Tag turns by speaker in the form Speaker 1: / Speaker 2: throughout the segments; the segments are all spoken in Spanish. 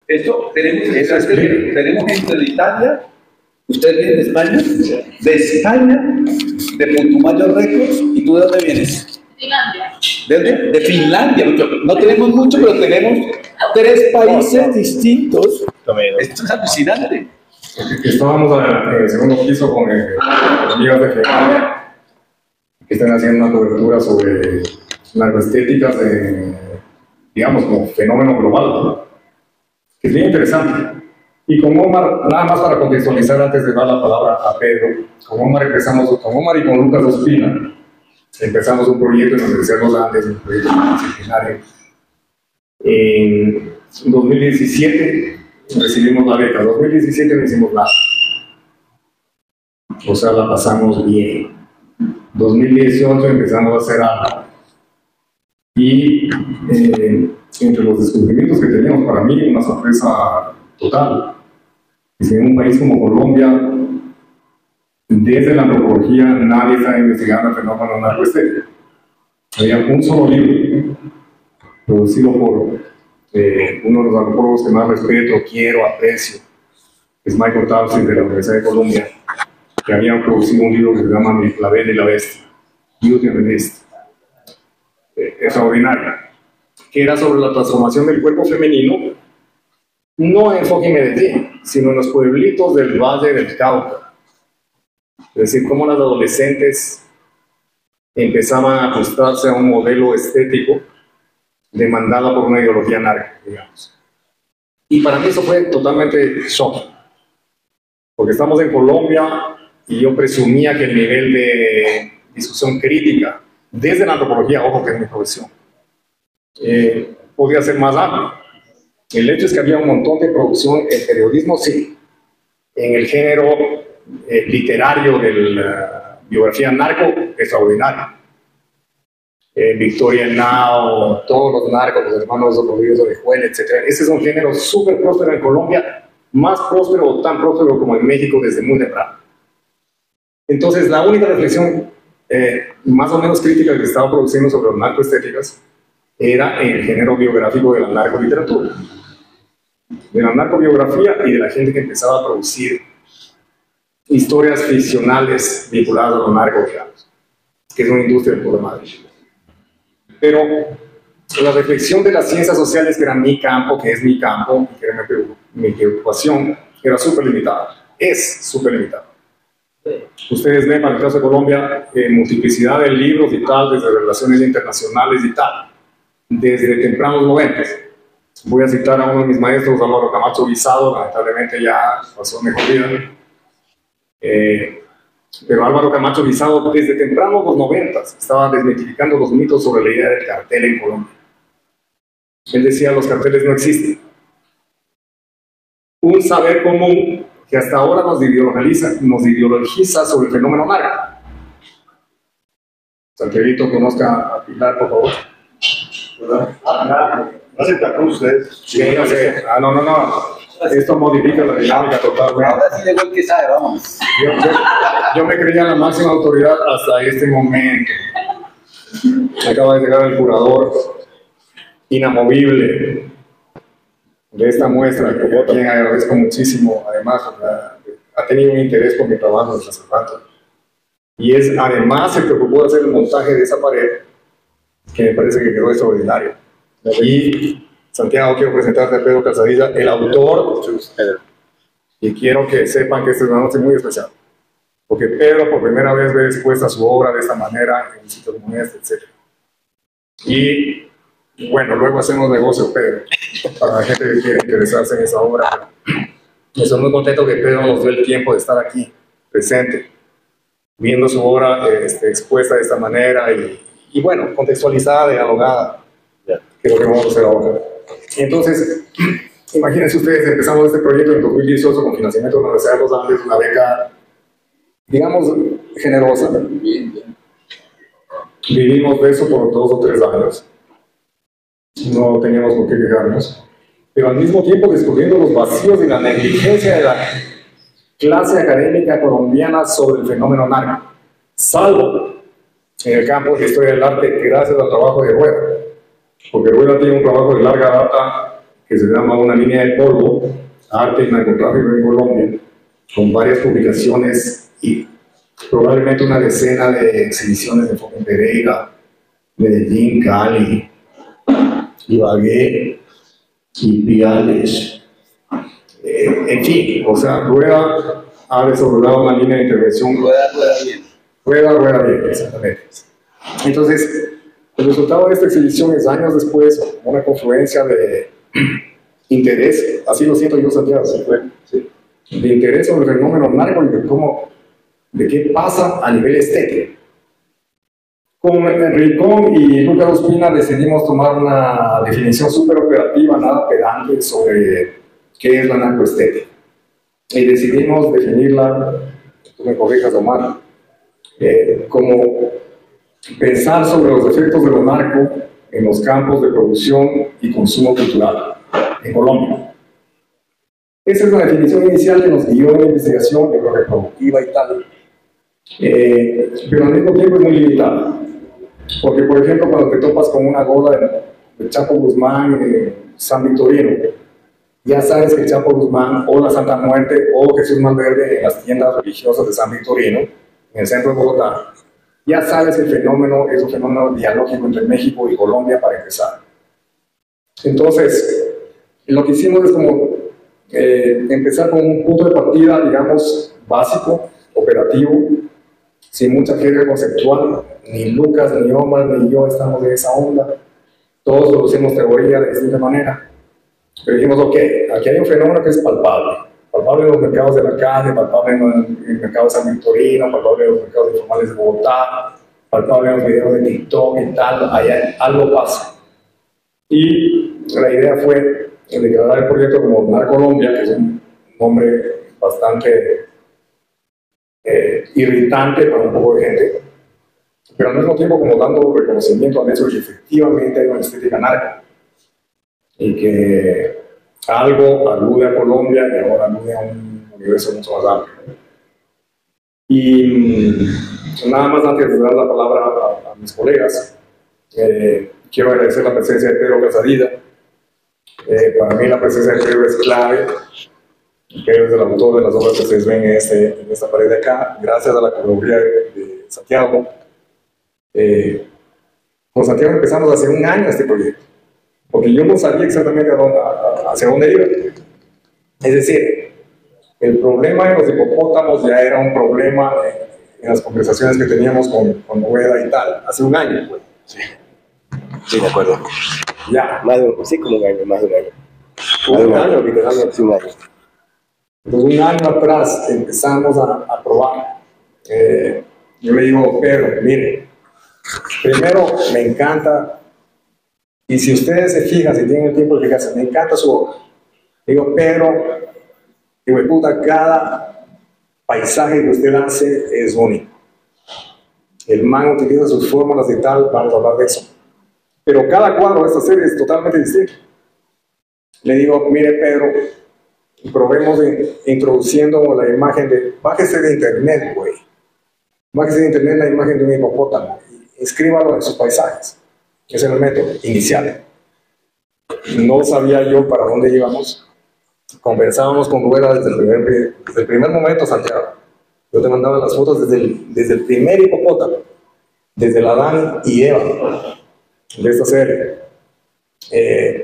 Speaker 1: Esto tenemos gente de Italia, usted viene de España, de Putumayo Records, ¿y tú de dónde vienes?
Speaker 2: Finlandia.
Speaker 1: De Finlandia. No tenemos mucho, pero tenemos 3 países distintos. Esto es alucinante.
Speaker 3: Estábamos en el segundo piso con amigas de Finlandia que están haciendo una cobertura sobre narcoestéticas, digamos, como fenómeno global, que es bien interesante. Y con Omar, nada más para contextualizar antes de dar la palabra a Pedro, con Omar y con Lucas Ospina, empezamos un proyecto en la Universidad de los Andes, un proyecto multidisciplinario. En 2017 recibimos la beca. En 2017 no hicimos nada. O sea, la pasamos bien. 2018 empezamos a hacer algo. Y entre los descubrimientos que teníamos, para mí, una sorpresa total. Es que en un país como Colombia, desde la antropología, nadie está investigando el fenómeno narcoestético. Había un solo libro, producido por uno de los antropólogos que más respeto, quiero, aprecio, es Michael Taubsin de la Universidad de Columbia, que había producido un libro que se llama La Bella y la Bestia, Beauty and the Beast, extraordinario, que era sobre la transformación del cuerpo femenino, no en enfoque en Medellín, sino en los pueblitos del Valle del Cauca. Es decir, cómo las adolescentes empezaban a ajustarse a un modelo estético demandada por una ideología narca, digamos. Y para mí eso fue totalmente shock, porque estamos en Colombia y yo presumía que el nivel de discusión crítica, desde la antropología, ojo que es mi profesión, podía ser más amplio. El hecho es que había un montón de producción en periodismo, sí, en el género literario de la biografía narco, extraordinario. Victoria Henao, todos los narcos, los hermanos Rodríguez Orejuela, etc. Ese es un género súper próspero en Colombia, más próspero o tan próspero como en México desde muy temprano. Entonces, la única reflexión más o menos crítica que estaba produciendo sobre las narcoestéticas era en el género biográfico de la narcoliteratura, de la narcobiografía y de la gente que empezaba a producir historias ficcionales vinculadas a los narcos, digamos, que es una industria de pura madre. Pero la reflexión de las ciencias sociales, que era mi campo, que es mi campo, que era mi preocupación, era súper limitada, es súper limitada. Ustedes ven, para el caso de Colombia, multiplicidad de libros y tal, desde relaciones internacionales y tal, desde tempranos 90. Voy a citar a uno de mis maestros, Álvaro Camacho Guisado, lamentablemente ya pasó mejor vida. Pero Álvaro Camacho Guisado, desde temprano los 90, estaba desmitificando los mitos sobre la idea del cartel en Colombia. Él decía, los carteles no existen. Un saber común que hasta ahora nos ideologiza sobre el fenómeno narco. Santiaguito, conozca a Pilar, por favor.
Speaker 4: ¿No se trató ustedes?
Speaker 3: Sí, no sé. No. Esto modifica la dinámica totalmente.
Speaker 1: Ahora sí llegó el que sabe, vamos.
Speaker 3: Yo me creía la máxima autoridad hasta este momento. Acaba de llegar el curador inamovible de esta muestra, que yo también agradezco muchísimo. Además, ha tenido un interés por mi trabajo desde hace rato. Y además se preocupó de hacer el montaje de esa pared, que me parece que quedó extraordinario. Y Santiago, quiero presentarte a Pedro Calzadilla, el autor, y quiero que sepan que esta es una noche muy especial, porque Pedro por primera vez ve expuesta su obra de esta manera en un sitio como este, etc. Y bueno, luego hacemos negocio, Pedro, para la gente que quiere interesarse en esa obra. Estoy muy contento que Pedro nos dio el tiempo de estar aquí, presente, viendo su obra expuesta de esta manera y bueno, contextualizada, dialogada, que es lo que vamos a hacer ahora. Entonces, imagínense ustedes, empezamos este proyecto en 2018 con financiamiento de la Universidad de los Andes, una beca, digamos, generosa. Vivimos de eso por 2 o 3 años. No teníamos por qué quejarnos. Pero al mismo tiempo descubriendo los vacíos y la negligencia de la clase académica colombiana sobre el fenómeno narco. Salvo en el campo de historia del arte, gracias al trabajo de Rueda. Porque Rueda tiene un trabajo de larga data que se llama Una línea de polvo, arte y narcotráfico en Colombia, con varias publicaciones y probablemente una decena de exhibiciones en Pereira, Medellín, Cali, Ibagué, Ipiales, en fin, o sea, Rueda ha desarrollado una línea de intervención. Rueda bien, exactamente. Entonces, el resultado de esta exhibición es años después, una confluencia de interés, así lo siento yo, Santiago, ¿sí? De interés sobre el fenómeno narco y de qué pasa a nivel estético. Con Rincón y Lucas Ospina decidimos tomar una definición súper operativa, nada pedante, sobre qué es la narcoestética. Y decidimos definirla, tú me corrijas, Omar, como pensar sobre los efectos de lo narco en los campos de producción y consumo cultural en Colombia. Esa es la definición inicial que nos guió en la investigación, yo creo que productiva y tal, pero al mismo tiempo es muy limitada. Porque, por ejemplo, cuando te topas con una gola de Chapo Guzmán en San Victorino, ya sabes que Chapo Guzmán o la Santa Muerte o Jesús Malverde en las tiendas religiosas de San Victorino, en el centro de Bogotá, ya sabes que el fenómeno es un fenómeno dialógico entre México y Colombia para empezar. Entonces, lo que hicimos es como empezar con un punto de partida, digamos, básico, operativo, sin mucha jerga conceptual. Ni Lucas, ni Omar, ni yo estamos en esa onda. Todos producimos teoría de distinta manera. Pero dijimos, ok, aquí hay un fenómeno que es palpable. Palpable en los mercados de la calle, palpable en el mercado de San Victorino, palpable en los mercados informales de Bogotá, palpable en los videos de TikTok y tal. Ahí algo pasa. Y la idea fue declarar el proyecto como Narcolombia, que es un nombre bastante irritante para un poco de gente, pero al mismo tiempo como dando reconocimiento al hecho de que efectivamente hay una estética narca y que algo alude a Colombia y ahora alude a un universo mucho más amplio. Y nada más antes de dar la palabra a mis colegas, quiero agradecer la presencia de Pedro Casadilla. Para mí la presencia de Pedro es clave. Pedro es el autor de las obras que ustedes ven en esta pared de acá, gracias a la colaboración de Santiago. Con Santiago empezamos hace un año este proyecto, porque yo no sabía exactamente hacia dónde iba. Es decir, el problema de los hipopótamos ya era un problema en las conversaciones que teníamos con Rueda y tal, hace un año. Pues.
Speaker 2: Sí, de acuerdo.
Speaker 3: Ya.
Speaker 2: Sí, como un año, más de un año.
Speaker 3: Un año, literalmente.
Speaker 2: Sí, un año.
Speaker 3: Entonces, un año atrás empezamos a probar. Yo le digo, Pedro, mire, primero me encanta, y si ustedes se fijan, si tienen el tiempo de fijarse, me encanta su obra. Digo, Pedro, digo, puta, cada paisaje que usted hace es único. El man utiliza sus fórmulas y tal, vamos a hablar de eso. Pero cada cuadro de esta serie es totalmente distinto. Le digo, mire, Pedro, probemos introduciendo la imagen de, bájese de internet, güey. Bájese de internet la imagen de un hipopótamo. Inscríbalo en sus paisajes. Ese era el método inicial. No sabía yo para dónde íbamos. Conversábamos con Rueda desde el primer momento, Santiago. Yo te mandaba las fotos desde el primer hipopótamo, desde el Adán y Eva de esta serie.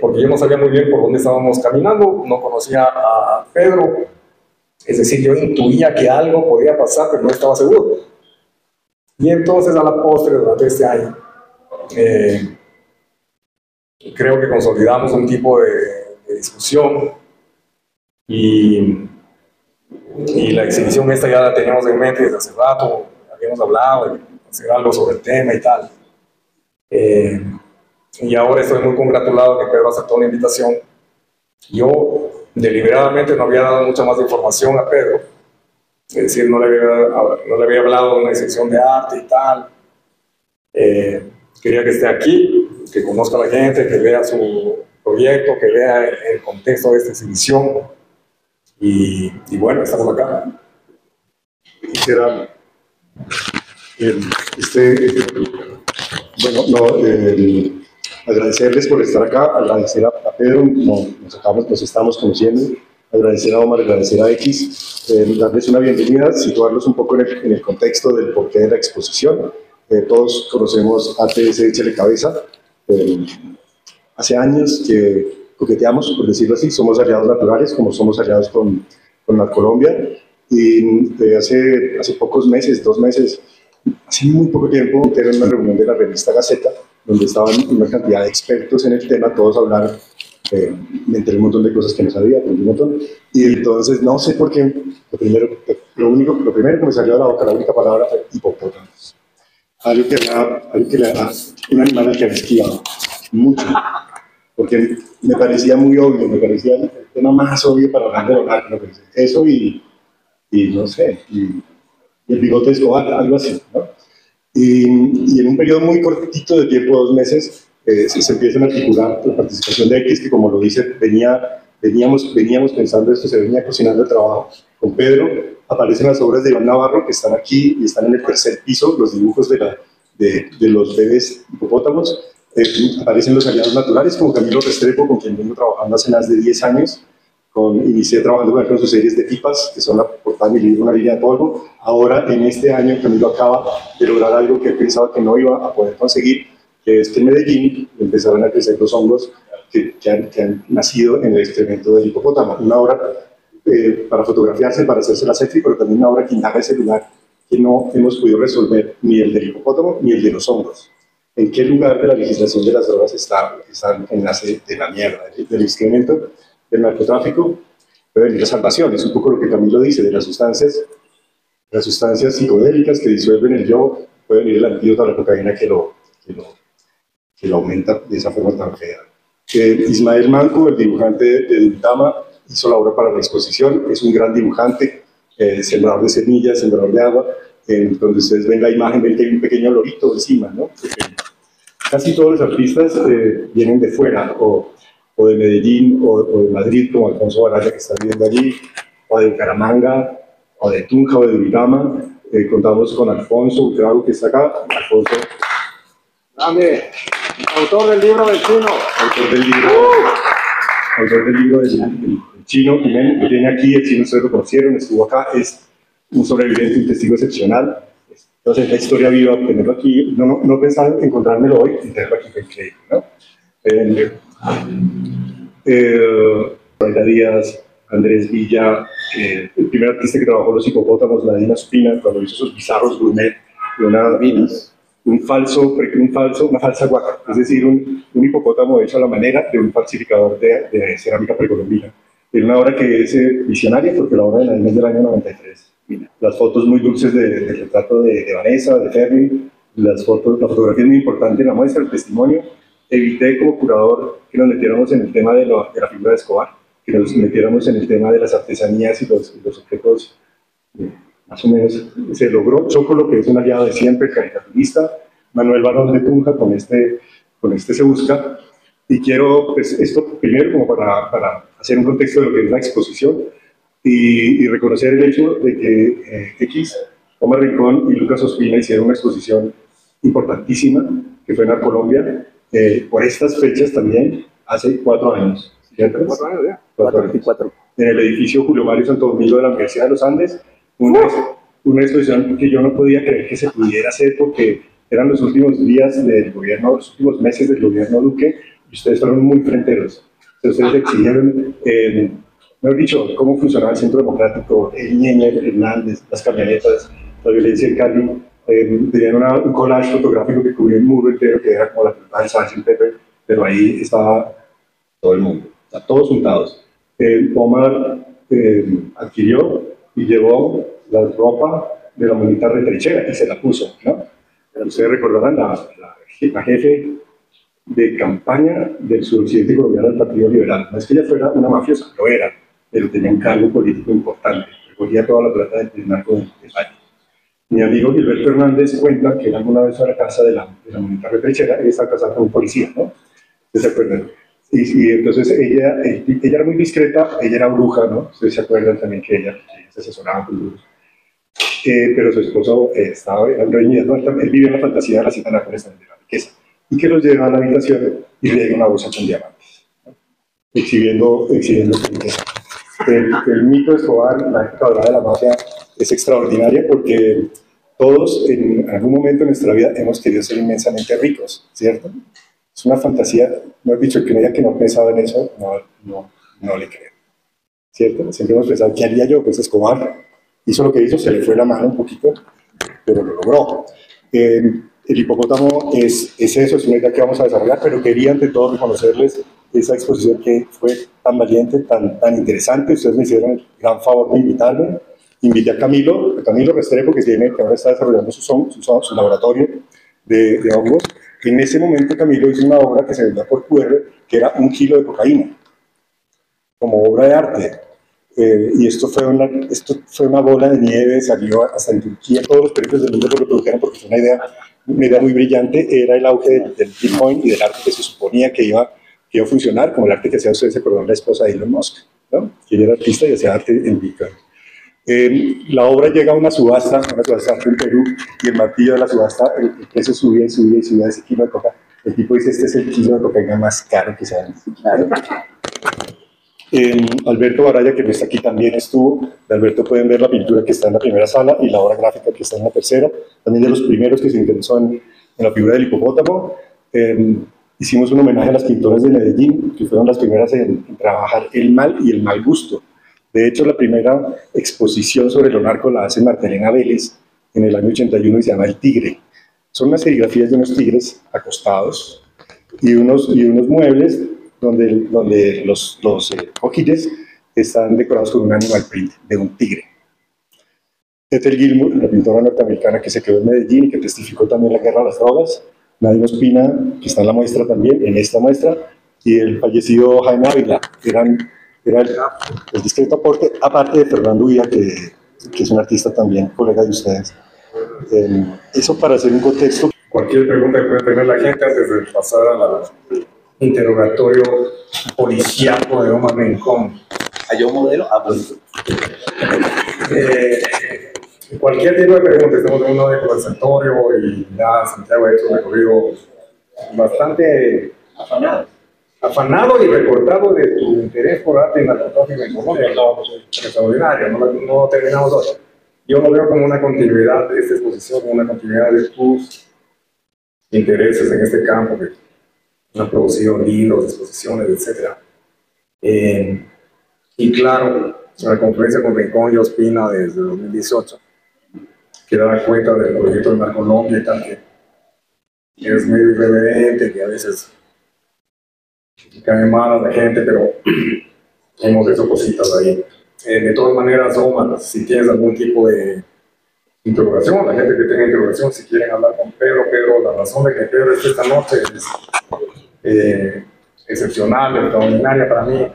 Speaker 3: Porque yo no sabía muy bien por dónde estábamos caminando, no conocía a Pedro, es decir, yo intuía que algo podía pasar, pero no estaba seguro. Y entonces a la postre, durante este año, creo que consolidamos un tipo de discusión y la exhibición esta ya la teníamos en mente desde hace rato, habíamos hablado de hacer algo sobre el tema y tal. Y ahora estoy muy congratulado que Pedro aceptó la invitación. Yo deliberadamente no había dado mucha más información a Pedro, es decir, no le había hablado de una sección de arte y tal. Quería que esté aquí, que conozca a la gente, que vea su proyecto, que vea el contexto de esta exhibición. Y bueno, estamos acá.
Speaker 4: Quisiera, bueno, no, agradecerles por estar acá, agradecer a Pedro, como nos estamos conociendo, agradecer a Omar, agradecer a X, darles una bienvenida, situarlos un poco en el contexto del porqué de la exposición. Todos conocemos a ATS Échale Cabeza, hace años que coqueteamos, por decirlo así, somos aliados naturales, como somos aliados con Colombia, y hace pocos meses, 2 meses, hace muy poco tiempo, era una reunión de la revista Gaceta, donde estaban una cantidad de expertos en el tema, todos hablaron, me enteré un montón de cosas que no sabía, un montón, y entonces no sé por qué, lo primero que me salió de la boca, la única palabra fue hipopótamos. Algo que le da un animal al que había esquivado mucho, porque me parecía muy obvio, me parecía el tema más obvio para hablar de volar, ¿no? Eso y no sé, y el bigote de Escobar, algo así, ¿no? Y en un periodo muy cortito de tiempo, 2 meses, se empieza a articular la participación de X, que como lo dice, veníamos pensando esto, se venía cocinando el trabajo. Con Pedro aparecen las obras de Iván Navarro, que están aquí y están en el 3er piso, los dibujos de los bebés hipopótamos. Aparecen los aliados naturales, como Camilo Restrepo, con quien vengo trabajando hace más de 10 años. Inicié trabajando con sus series de pipas, que son la portada de mi libro, Una línea de polvo. Ahora, en este año, Camilo acaba de lograr algo que pensaba que no iba a poder conseguir, que es que en Medellín empezaron a crecer los hongos que han nacido en el excremento del hipopótamo. Una obra para fotografiarse, para hacerse la selfie, pero también una obra que indaga ese lugar que no hemos podido resolver, ni el del hipopótamo ni el de los hongos. ¿En qué lugar de la legislación de las drogas está el enlace de la mierda, del excremento, del narcotráfico? Puede venir la salvación, es un poco lo que Camilo dice, de las sustancias psicodélicas que disuelven el yo, puede venir el antídoto a la cocaína que lo aumenta de esa forma tan fea. Ismael Manco, el dibujante de Dultama, hizo la obra para la exposición, es un gran dibujante, sembrador de semillas, sembrador de agua, donde ustedes ven la imagen, ven que hay un pequeño lorito encima, ¿no? Casi todos los artistas vienen de fuera, o de Medellín, o de Madrid, como Alfonso Baraya, que está viviendo allí, o de Bucaramanga, o de Tunja, o de Duitama. Contamos con Alfonso Butrago, que está acá. Alfonso.
Speaker 3: Dame, autor del libro del chino.
Speaker 4: Autor del libro del chino, que viene aquí, el chino ustedes lo conocieron, estuvo acá, es un sobreviviente, un testigo excepcional. Entonces, la historia viva, tenerlo aquí, no pensaba encontrármelo hoy, y tenerlo aquí fue increíble, ¿no? Raida Díaz, Andrés Villa, el primer artista que trabajó los hipopótamos, Nadina Espina, cuando hizo sus bizarros gourmet, una falsa guaca, es decir, un hipopótamo hecho a la manera de un falsificador de cerámica precolombina. Era una obra que es visionaria, porque la obra de Nadina es del año 93. Las fotos muy dulces del retrato de Vanessa, de Fermi, la fotografía es muy importante en la muestra, el testimonio. Evité como curador que nos metiéramos en el tema de la figura de Escobar, que nos metiéramos en el tema de las artesanías y los objetos. Más o menos se logró. Chocolo, que es un aliado de siempre, caricaturista. Manuel Barón de Tunja, con este se busca. Y quiero, pues, esto primero como para hacer un contexto de lo que es la exposición y reconocer el hecho de que X, Omar Rincón y Lucas Ospina hicieron una exposición importantísima, que fue en Colombia, por estas fechas también, hace 4 años. ¿Cierto?
Speaker 3: 4 años ya.
Speaker 2: 4.
Speaker 4: En el edificio Julio Mario Santo Domingo de la Universidad de los Andes, una exposición que yo no podía creer que se pudiera hacer porque eran los últimos días del gobierno, los últimos meses del gobierno Duque, y ustedes fueron muy fronteros. Ustedes exigieron, mejor dicho, cómo funcionaba el Centro Democrático, el Ñeñe, el Hernández, las camionetas, la violencia en Cali. Tenían un collage fotográfico que cubría el muro entero, que era como la portada del Sgt. Pepper, pero ahí estaba todo el mundo, todos juntados. Omar adquirió y llevó la ropa de la monita retrechera y se la puso, ¿no? Ustedes recordarán la jefe de campaña del suroccidente colombiano del Partido Liberal. No es que ella fuera una mafiosa, lo era, pero tenía un cargo político importante, recogía toda la plata del narco de España. Mi amigo Gilberto Hernández cuenta que él alguna vez fue a la casa de la monita retrechera, ella estaba casada con un policía, ¿no? ¿Ustedes se acuerdan? Y entonces ella era muy discreta, ella era bruja, ¿no? Ustedes se acuerdan también que ella se asesoraba con brujos. Pero su esposo estaba reñido, ¿no? Él vivía en la fantasía de la cita de la riqueza. Y que los lleva a la habitación y riega una bolsa con diamantes, exhibiendo el mito de Escobar, la época dorada de la mafia, es extraordinaria porque todos en algún momento de nuestra vida hemos querido ser inmensamente ricos, ¿cierto? Es una fantasía, no he dicho que no haya que no pensaba en eso, no le creo, ¿cierto? Siempre hemos pensado, ¿qué haría yo? Pues Escobar hizo lo que hizo, se le fue la mano un poquito, pero lo logró. El hipopótamo es eso, es una idea que vamos a desarrollar, pero quería ante todo reconocerles esa exposición que fue tan valiente, tan interesante. Ustedes me hicieron el gran favor de invitarme. Invité a Camilo Restrepo, que ahora está desarrollando su laboratorio de hongos. En ese momento Camilo hizo una obra que se vendía por QR, que era 1 kilo de cocaína, como obra de arte. Y esto fue una bola de nieve, salió hasta en Turquía, todos los periódicos del mundo lo reprodujeron porque fue una idea muy brillante. Era el auge del Bitcoin y del arte que se suponía que iba a funcionar, como el arte que hacía usted, se acordó la esposa de Elon Musk, ¿no? Que ella era artista y hacía arte en Bitcoin. La obra llega a una subasta en Perú, y el martillo de la subasta, el precio subía y subía y subía de ese kilo de coca. El tipo dice, este es el kilo de cocaína más caro que se ha vendido. Alberto Baraya, que no está aquí, también estuvo. De Alberto pueden ver la pintura que está en la primera sala y la obra gráfica que está en la tercera. También de los primeros que se interesó en la figura del hipopótamo. Hicimos un homenaje a las pintoras de Medellín, que fueron las primeras en trabajar el mal y el mal gusto. De hecho, la primera exposición sobre lo narco la hace Martelena Vélez en el año 81 y se llama El Tigre. Son unas serigrafías de unos tigres acostados y unos muebles donde los cojines están decorados con un animal print de un tigre. Ethel Gilmour, la pintora norteamericana que se quedó en Medellín y que testificó también la guerra a las drogas. Nadim Ospina, que está en la muestra también, en esta muestra, y el fallecido Jaime Ávila, era el discreto aporte, aparte de Fernando Villa, que es un artista también, colega de ustedes. Eso para hacer un contexto.
Speaker 3: Cualquier pregunta que pueda tener la gente antes de pasar al interrogatorio policiaco de Omar Rincón.
Speaker 1: ¿Hay un modelo? Pues.
Speaker 3: Cualquier tipo de pregunta, estamos en un conversatorio y ya Santiago ha hecho un recorrido bastante afanado y recortado de tu interés por arte y narcotráfico en Colombia. Extraordinario, no terminamos hoy. Yo lo veo como una continuidad de esta exposición, como una continuidad de tus intereses en este campo, que han producido libros, exposiciones, etc. Y claro, la conferencia con Rincón y Ospina desde 2018, que da cuenta del proyecto de Narcolombia y tal, que es medio irreverente, que a veces cae mal a la gente, pero hemos hecho cositas ahí. De todas maneras, Omar, si tienes algún tipo de interrogación, la gente que tenga interrogación, si quieren hablar con Pedro, la razón de que Pedro esté esta noche es excepcional, extraordinaria para mí.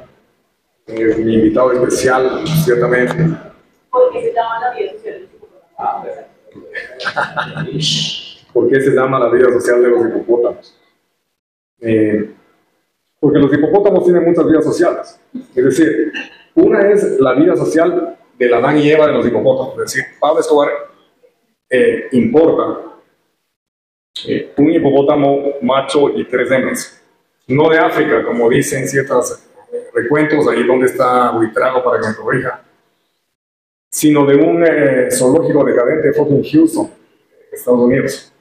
Speaker 3: Es mi invitado especial, ciertamente.
Speaker 5: ¿Por qué se llama la vida social de los hipopótamos?
Speaker 3: ¿Por qué se llama la vida social de los hipopótamos? Porque los hipopótamos tienen muchas vidas sociales. Es decir, una es la vida social del Adán y Eva de los hipopótamos. Es decir, Pablo Escobar importa un hipopótamo macho y 3 hembras. No de África, como dicen ciertos recuentos, ahí donde está Buitrago para que me corrija, sino de un zoológico decadente de fucking Houston, Estados Unidos,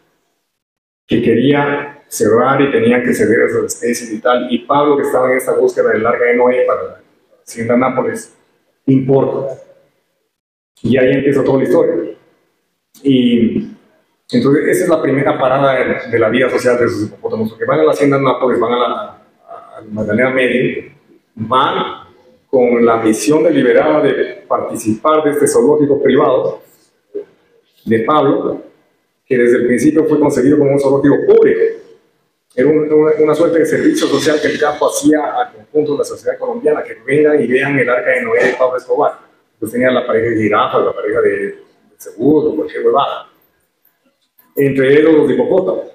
Speaker 3: que quería cerrar y tenían que ceder esas especies y tal, y Pablo, que estaba en esta búsqueda del Arca de Noé para la hacienda Nápoles, importa. Y ahí empieza toda la historia. Y entonces esa es la primera parada de la vida social de esos hipopótamos, porque van a la hacienda Nápoles, van a la Magdalena Medio, van con la misión deliberada de participar de este zoológico privado de Pablo, que desde el principio fue concebido como un zoológico público. Era una suerte de servicio social que el campo hacía al conjunto de la sociedad colombiana, que vengan y vean el Arca de Noé de Pablo Escobar. Entonces tenía la pareja de jirafas, la pareja de seguros, cualquier huevada. Entre ellos los hipopótamos.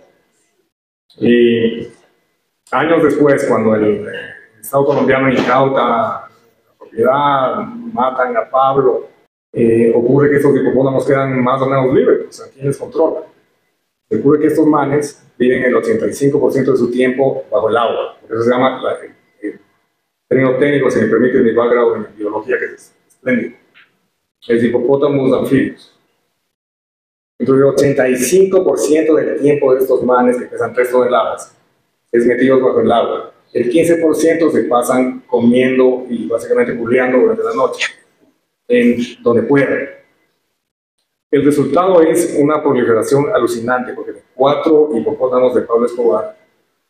Speaker 3: Y años después, cuando el Estado colombiano incauta la propiedad, matan a Pablo, ocurre que estos hipopótamos quedan más o menos libres, o sea, ¿quién les controla? Ocurre que estos manes viven el 85% de su tiempo bajo el agua. Por eso se llama, el término técnico, si me permite, mi background en biología, que es espléndido. Es hipopótamos anfibios. Entonces, el 85% del tiempo de estos manes que pesan 3 toneladas es metidos bajo el agua. El 15% se pasan comiendo y básicamente burleando durante la noche, en donde puedan. El resultado es una proliferación alucinante, porque de 4 hipopótamos de Pablo Escobar,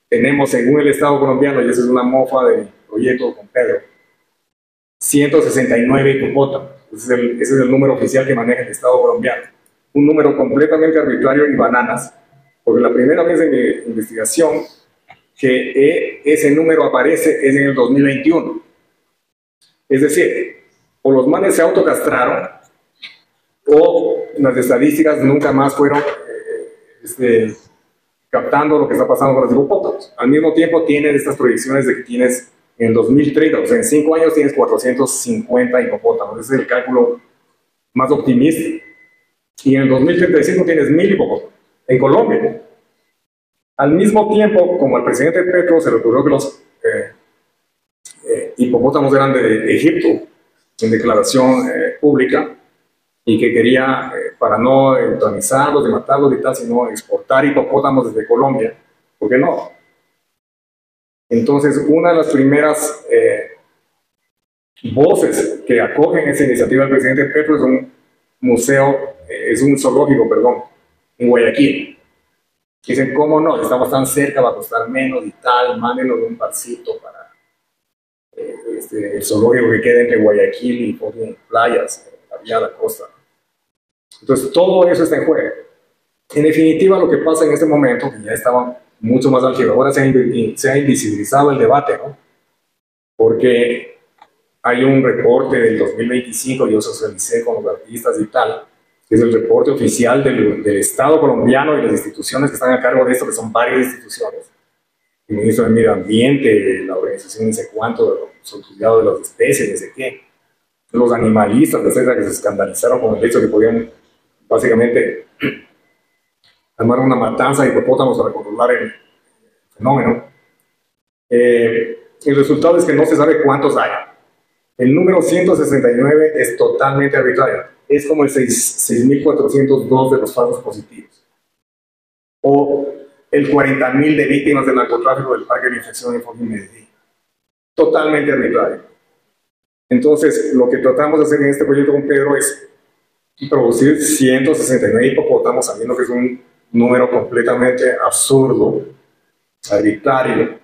Speaker 3: tenemos, según el Estado colombiano, y esa es una mofa del proyecto con Pedro, 169 hipopótamos. Ese es el número oficial que maneja el Estado colombiano. Un número completamente arbitrario y bananas, porque la primera vez en mi investigación que ese número aparece es en el 2021. Es decir, o los manes se autocastraron, o las estadísticas nunca más fueron captando lo que está pasando con los hipopótamos. Al mismo tiempo tienes estas proyecciones de que tienes en el 2030, o sea, en 5 años tienes 450 hipopótamos. Ese es el cálculo más optimista. Y en el 2035 tienes 1000 hipopótamos en Colombia. Al mismo tiempo, como al presidente Petro se le ocurrió que los hipopótamos eran de Egipto, en declaración pública, y que quería, para no eutanizarlos, de matarlos y tal, sino exportar hipopótamos desde Colombia. ¿Por qué no? Entonces, una de las primeras voces que acogen esa iniciativa del presidente Petro es un museo, es un zoológico, perdón, en Guayaquil. Dicen, ¿cómo no? Estamos tan cerca, va a costar menos y tal, mándenos un parcito para el zoológico que queda entre Guayaquil y playas, la vía de la costa. Entonces, todo eso está en juego. En definitiva, lo que pasa en este momento, que ya estaba mucho más álgido, ahora se ha invisibilizado el debate, ¿no? Porque hay un reporte del 2025, yo socialicé con los artistas y tal, que es el reporte oficial del Estado colombiano y las instituciones que están a cargo de esto, que son varias instituciones. El ministro del Medio Ambiente, la organización no sé cuánto, el cuidado de las especies, no sé qué. Los animalistas, etcétera, que se escandalizaron con el hecho de que podían básicamente armar una matanza de hipopótamos para controlar el fenómeno. El resultado es que no se sabe cuántos hay. El número 169 es totalmente arbitrario. Es como el 6.402 de los falsos positivos. O el 40.000 de víctimas del narcotráfico del Parque de la Infección en Medellín. Totalmente arbitrario. Entonces, lo que tratamos de hacer en este proyecto con Pedro es producir 169 hipopótamos, sabiendo que es un número completamente absurdo, arbitrario,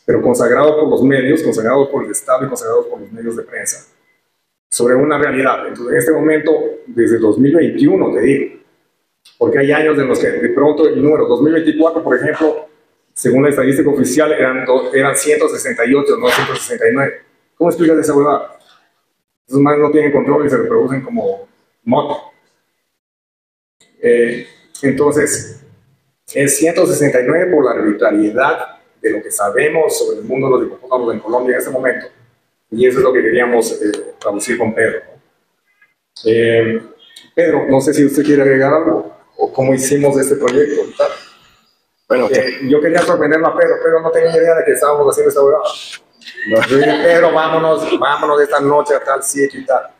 Speaker 3: pero consagrado por los medios, consagrado por el Estado y consagrado por los medios de prensa, sobre una realidad. Entonces, en este momento, desde 2021, te digo, porque hay años en los que de pronto el número 2024, por ejemplo, según la estadística oficial, eran 168, no 169. ¿Cómo explicas esa verdad? Esos más no tienen control y se reproducen como moto. Entonces, es 169 por la arbitrariedad de lo que sabemos sobre el mundo de los hipopótamos en Colombia en este momento. Y eso es lo que queríamos traducir con Pedro. Pedro, no sé si usted quiere agregar algo o cómo hicimos este proyecto.
Speaker 2: Bueno,
Speaker 3: yo quería sorprenderlo a Pedro. Pedro no tenía idea de que estábamos haciendo esta huevada. Yo dije, Pedro, vámonos esta noche a tal sitio y tal.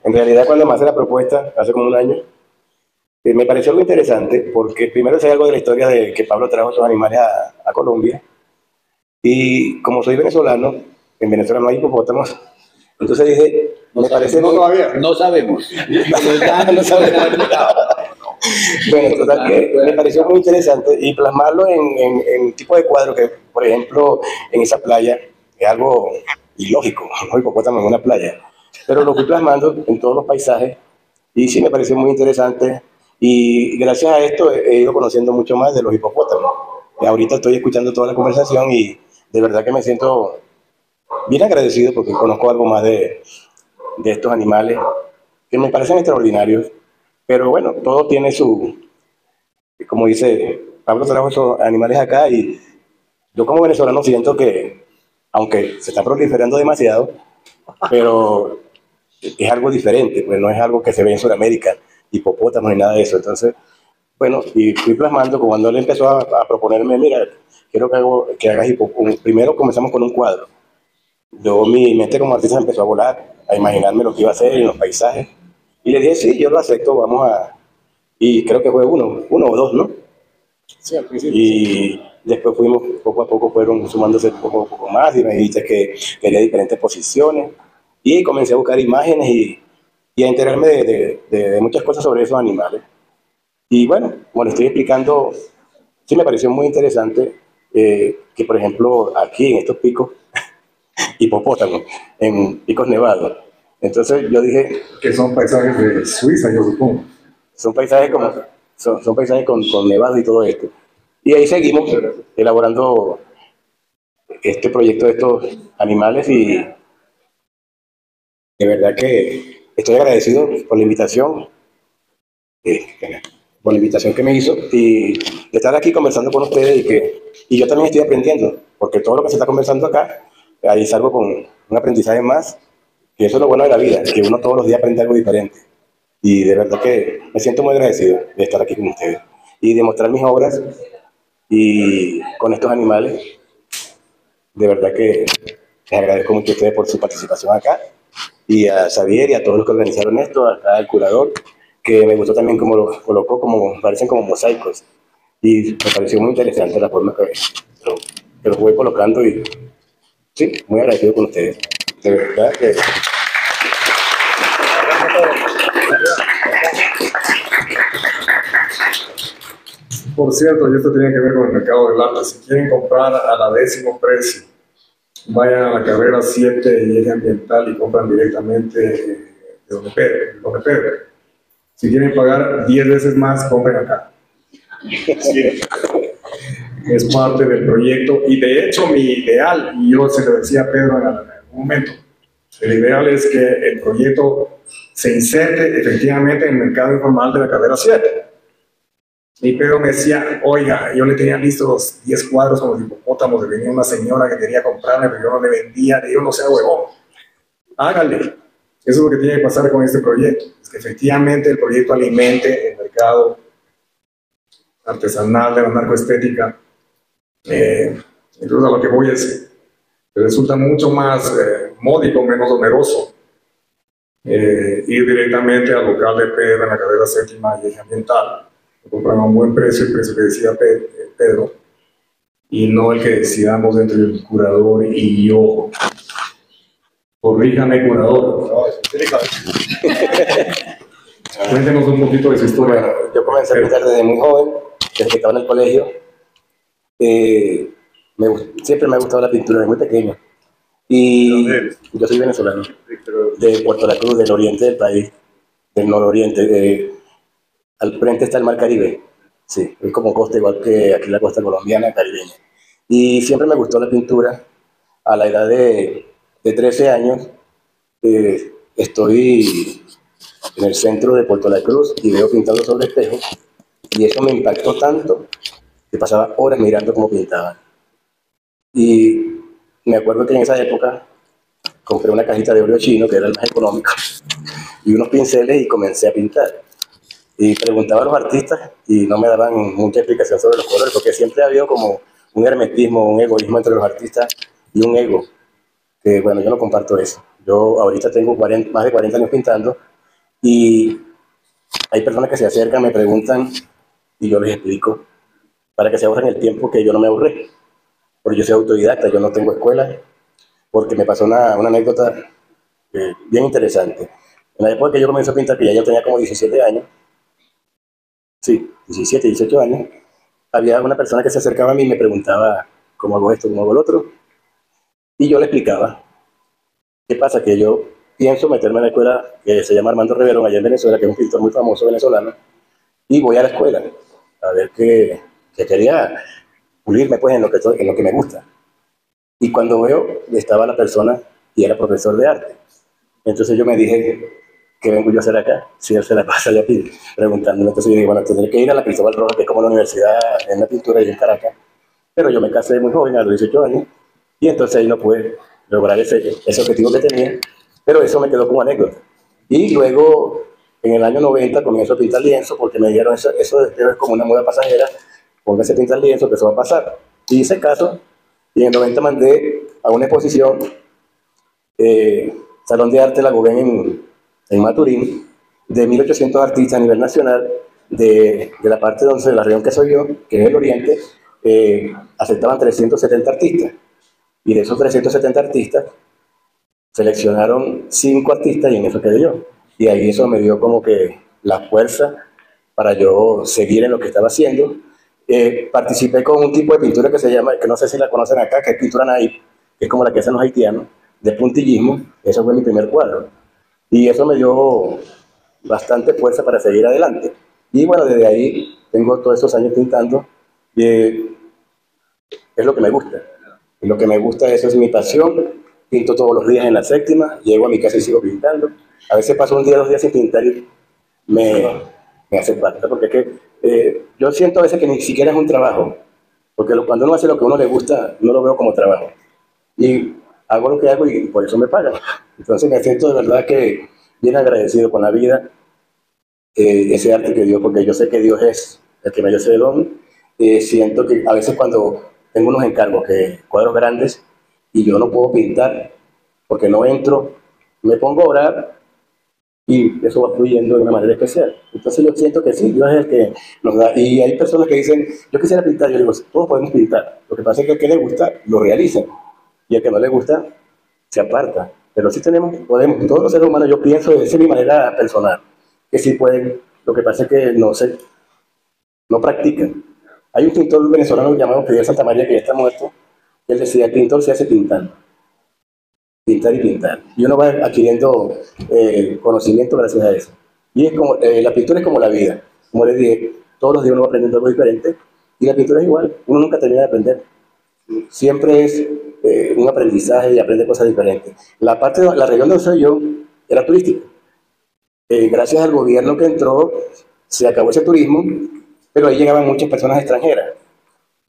Speaker 2: en realidad, cuando me hace la propuesta, hace como un año, me pareció algo interesante, porque primero sé algo de la historia de que Pablo trajo estos animales a Colombia, y como soy venezolano, en Venezuela no hay hipopótamos, entonces dije, me parece...
Speaker 3: No todavía.
Speaker 1: No sabemos.
Speaker 2: No sabemos. Bueno, total que me pareció muy interesante y plasmarlo en tipo de cuadro que, por ejemplo, en esa playa es algo ilógico, no hipopótamo en una playa, pero lo fui plasmando en todos los paisajes y sí me pareció muy interesante y gracias a esto he ido conociendo mucho más de los hipopótamos. Ahorita estoy escuchando toda la conversación y de verdad que me siento bien agradecido porque conozco algo más de estos animales que me parecen extraordinarios. Pero bueno, todo tiene su, como dice, Pablo trajo esos animales acá y yo como venezolano siento que, aunque se está proliferando demasiado, pero es algo diferente, pues no es algo que se ve en Sudamérica, hipopótamos ni nada de eso. Entonces, Bueno, y fui plasmando, cuando él empezó a proponerme, mira, quiero que hagas primero comenzamos con un cuadro. Luego mi mente como artista empezó a volar, a imaginarme lo que iba a hacer en los paisajes. Y le dije, sí, yo lo acepto, vamos a... Y creo que fue uno o dos, ¿no?
Speaker 3: Sí, al principio.
Speaker 2: Y después fuimos, poco a poco fueron sumándose poco más y me dijiste que quería diferentes posiciones. Y comencé a buscar imágenes y a enterarme de muchas cosas sobre esos animales. Y bueno, como le estoy explicando, sí me pareció muy interesante que, por ejemplo, aquí en estos picos, hipopótamos, en picos nevados. Entonces yo dije,
Speaker 3: Que son paisajes de Suiza, yo supongo.
Speaker 2: son paisajes son paisajes con nevados y todo esto. Y ahí seguimos elaborando este proyecto de estos animales y de verdad que estoy agradecido por la invitación, eh, por la invitación que me hizo y de estar aquí conversando con ustedes y yo también estoy aprendiendo, porque todo lo que se está conversando acá, ahí salgo con un aprendizaje más, que eso es lo bueno de la vida, que uno todos los días aprende algo diferente. Y de verdad que me siento muy agradecido de estar aquí con ustedes y de mostrar mis obras y con estos animales. De verdad que les agradezco mucho a ustedes por su participación acá y a Xavier y a todos los que organizaron esto, al curador, que me gustó también como lo colocó, parecen como mosaicos. Y me pareció muy interesante la forma que los voy colocando y sí, muy agradecido con ustedes. De verdad que...
Speaker 3: Por cierto, y esto tenía que ver con el mercado del arte. Si quieren comprar a la 10º precio, vayan a la carrera 7 y eje ambiental y compran directamente de Don Pedro. Si quieren pagar 10 veces más, compren acá. Sí. Es parte del proyecto y de hecho mi ideal, y yo se lo decía a Pedro en algún momento, el ideal es que el proyecto se inserte efectivamente en el mercado informal de la carrera 7. Y Pedro me decía, oiga, yo le tenía listos los 10 cuadros con los hipopótamos, venía una señora que quería comprarme, pero yo no le vendía, le digo, no sea huevón, hágale. Eso es lo que tiene que pasar con este proyecto, es que efectivamente el proyecto alimente el mercado artesanal de la narcoestética. Entonces a lo que voy es, resulta mucho más módico, menos oneroso, ir directamente al local de Pedro en la carrera 7ª y eje ambiental. Compran a un buen precio, el precio que decía Pedro, y no el que decidamos entre el curador y yo. Corríjame, curador. Cuéntenos un poquito de su historia.
Speaker 2: Bueno, yo comencé a pintar desde muy joven, desde que estaba en el colegio. Siempre me ha gustado la pintura desde muy pequeño. Y yo soy venezolano, de Puerto La Cruz, del oriente del país, del nororiente. Al frente está el mar Caribe, sí, es como costa igual que aquí la costa colombiana, caribeña. Y siempre me gustó la pintura. A la edad de 13 años estoy en el centro de Puerto La Cruz y veo pintando sobre espejo y eso me impactó tanto que pasaba horas mirando cómo pintaban. Y me acuerdo que en esa época compré una cajita de óleo chino, que era el más económico, y unos pinceles y comencé a pintar. Y preguntaba a los artistas y no me daban mucha explicación sobre los colores, porque siempre ha habido como un hermetismo, un egoísmo entre los artistas y un ego, que bueno, yo no comparto eso. Yo ahorita tengo más de 40 años pintando y hay personas que se acercan, me preguntan y yo les explico para que se ahorren el tiempo, que yo no me ahorré, porque yo soy autodidacta, yo no tengo escuela, porque me pasó una anécdota bien interesante. En la época que yo comencé a pintar, que ya yo tenía como 17 años, sí, 17, 18 años, había una persona que se acercaba a mí y me preguntaba cómo hago esto, cómo hago lo otro, y yo le explicaba. ¿Qué pasa? Que yo pienso meterme en la escuela que se llama Armando Reverón, allá en Venezuela, que es un pintor muy famoso venezolano, y voy a la escuela a ver que quería pulirme pues en lo que me gusta. Y cuando veo, estaba la persona y era profesor de arte. Entonces yo me dije, ¿qué vengo yo a hacer acá? Si él se la pasa ya preguntándome. Entonces yo dije, bueno, tendré que ir a la Cristóbal Rojas, que es como la universidad en la pintura y en Caracas. Pero yo me casé muy joven, a los 18 años, y entonces ahí no pude lograr ese objetivo que tenía, pero eso me quedó como anécdota. Y luego En el año 90 comienzo a pintar lienzo porque me dijeron eso es como una moda pasajera, póngase a pintar lienzo que eso va a pasar. Y hice caso y en el 90 mandé a una exposición, Salón de Arte La Gauguin en Maturín, de 1800 artistas a nivel nacional, de la parte de la región que soy yo, que es el Oriente, aceptaban 370 artistas. Y de esos 370 artistas, seleccionaron 5 artistas y en eso quedé yo. Y ahí eso me dio como que la fuerza para yo seguir en lo que estaba haciendo. Participé con un tipo de pintura que se llama, que no sé si la conocen acá, que es pintura naip, que es como la que hacen los haitianos, de puntillismo. Eso fue mi primer cuadro. Y eso me dio bastante fuerza para seguir adelante. Y bueno, desde ahí tengo todos esos años pintando. Es lo que me gusta. Y lo que me gusta, eso es mi pasión. Pinto todos los días en la séptima, llego a mi casa y sigo pintando. A veces paso un día, 2 días sin pintar y me hace falta, porque es que yo siento a veces que ni siquiera es un trabajo, porque cuando uno hace lo que a uno le gusta, no lo veo como trabajo. Y hago lo que hago y por eso me pagan. Entonces me siento de verdad que bien agradecido con la vida, ese arte que Dios, porque yo sé que Dios es el que me dio ese don. Siento que a veces cuando tengo unos encargos, cuadros grandes, y yo no puedo pintar porque no entro, me pongo a orar y eso va fluyendo de una manera especial. Entonces yo siento que sí, Dios es el que nos da. Y hay personas que dicen, yo quisiera pintar, yo digo, todos podemos pintar. Lo que pasa es que al que le gusta, lo realiza. Y al que no le gusta, se aparta. Pero sí podemos, todos los seres humanos, yo pienso, esa es mi manera personal, que sí pueden. Lo que pasa es que no practican. Hay un pintor venezolano llamado Fidel Santamaría, que ya está muerto. Él decía, el pintor se hace pintando. Pintar y pintar. Y uno va adquiriendo conocimiento gracias a eso. Y es como, la pintura es como la vida. Como les dije, todos los días uno va aprendiendo algo diferente. Y la pintura es igual. Uno nunca termina de aprender. Siempre es un aprendizaje y aprende cosas diferentes. La región donde soy yo era turística. Gracias al gobierno que entró, se acabó ese turismo, pero ahí llegaban muchas personas extranjeras.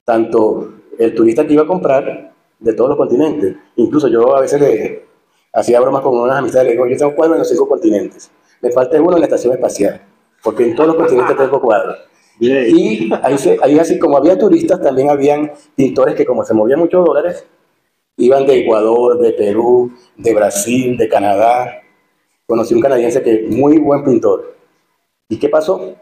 Speaker 2: Tanto el turista que iba a comprar de todos los continentes. Incluso yo a veces le hacía bromas con unas amistades, le digo, yo tengo cuadros en los 5 continentes. Me falta uno en la estación espacial, porque en todos los continentes tengo cuadros. Y ahí así como había turistas, también habían pintores que como se movían muchos dólares, iban de Ecuador, de Perú, de Brasil, de Canadá. Conocí un canadiense que es muy buen pintor. ¿Y qué pasó?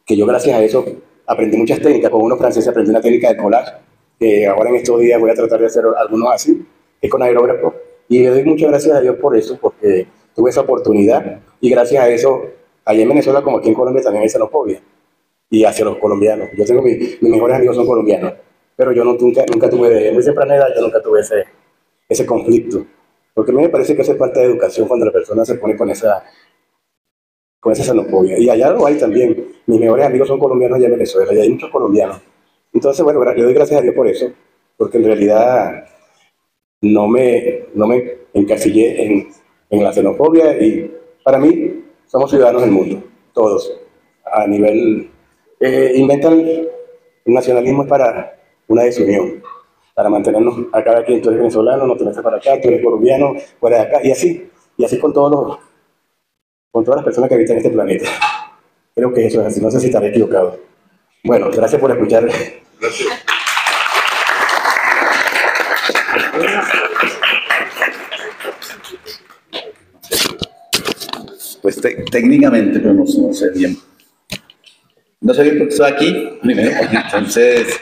Speaker 2: Que yo gracias a eso aprendí muchas técnicas. Con unos franceses aprendí una técnica de collage, que ahora en estos días voy a tratar de hacer algunos así, que es con aerógrafo. Y le doy muchas gracias a Dios por eso, porque tuve esa oportunidad. Y gracias a eso, allá en Venezuela como aquí en Colombia también hay xenofobia. Y hacia los colombianos. Yo tengo mis mejores amigos son colombianos, pero yo nunca tuve, de muy temprana edad, yo nunca tuve ese conflicto. Porque a mí me parece que eso es parte de educación cuando la persona se pone con esa xenofobia. Y allá lo hay también. Mis mejores amigos son colombianos allá en Venezuela, y hay muchos colombianos. Entonces, bueno, le doy gracias a Dios por eso, porque en realidad no me encasillé en la xenofobia y para mí somos ciudadanos del mundo, todos, a nivel. Inventan el nacionalismo para una desunión, para mantenernos a cada quien. Tú eres venezolano, no te metes para acá, tú eres colombiano, fuera de acá, y así con todas las personas que habitan este planeta. Creo que eso es así, no sé si estaré equivocado. Bueno, gracias por escuchar.
Speaker 1: Pues técnicamente, pero no sé bien. No sé bien por qué estoy aquí, primero. Entonces,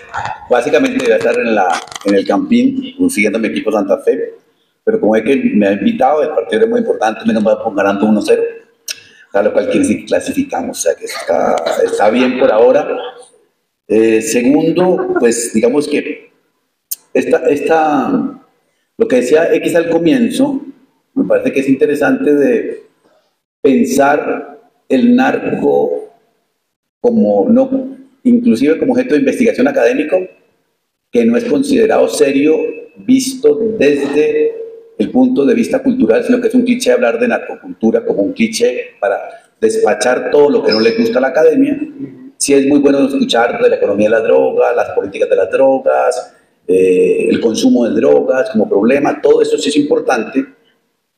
Speaker 1: básicamente voy a estar en el Campín, siguiendo a mi equipo Santa Fe. Pero como es que me ha invitado, el partido es muy importante, menos va ganando 1-0. A lo cual quiere decir que clasificamos, o sea que está bien por ahora. Segundo, pues digamos que lo que decía X al comienzo, me parece que es interesante de pensar el narco inclusive como objeto de investigación académico, que no es considerado serio visto desde el punto de vista cultural, sino que es un cliché hablar de narcocultura como un cliché para despachar todo lo que no le gusta a la academia. Sí es muy bueno escuchar de la economía de las drogas, las políticas de las drogas, el consumo de drogas como problema, todo eso sí es importante,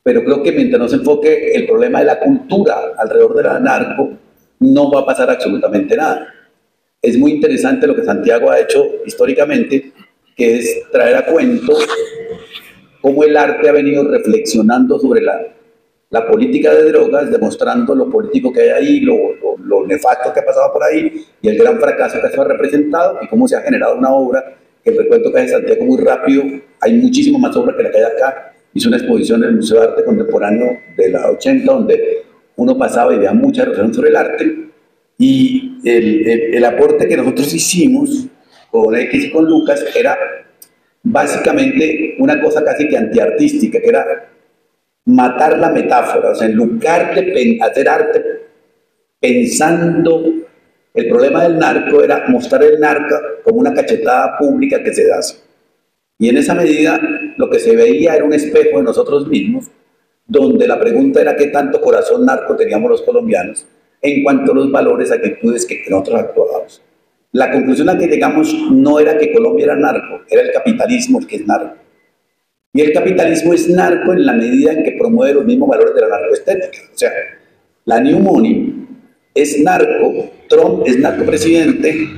Speaker 1: pero creo que mientras no se enfoque el problema de la cultura alrededor de la narco, no va a pasar absolutamente nada. Es muy interesante lo que Santiago ha hecho históricamente, que es traer a cuento cómo el arte ha venido reflexionando sobre la política de drogas, demostrando lo político que hay ahí, lo nefasto que ha pasado por ahí y el gran fracaso que se ha representado y cómo se ha generado una obra, que el recuento que hace Santiago muy rápido, hay muchísimo más obra que la que hay acá. Hizo una exposición en el Museo de Arte Contemporáneo de la 80, donde uno pasaba y veía mucha reflexión sobre el arte, y el aporte que nosotros hicimos con X y con Lucas era básicamente una cosa casi que antiartística, que era matar la metáfora, o sea, en lugar de hacer arte pensando el problema del narco, era mostrar el narco como una cachetada pública que se da. Y en esa medida lo que se veía era un espejo de nosotros mismos, donde la pregunta era qué tanto corazón narco teníamos los colombianos en cuanto a los valores, actitudes que nosotros actuábamos. La conclusión a la que llegamos no era que Colombia era narco, era el capitalismo el que es narco. Y el capitalismo es narco en la medida en que promueve los mismos valores de la narcoestética. O sea, la New Money es narco, Trump es narcopresidente,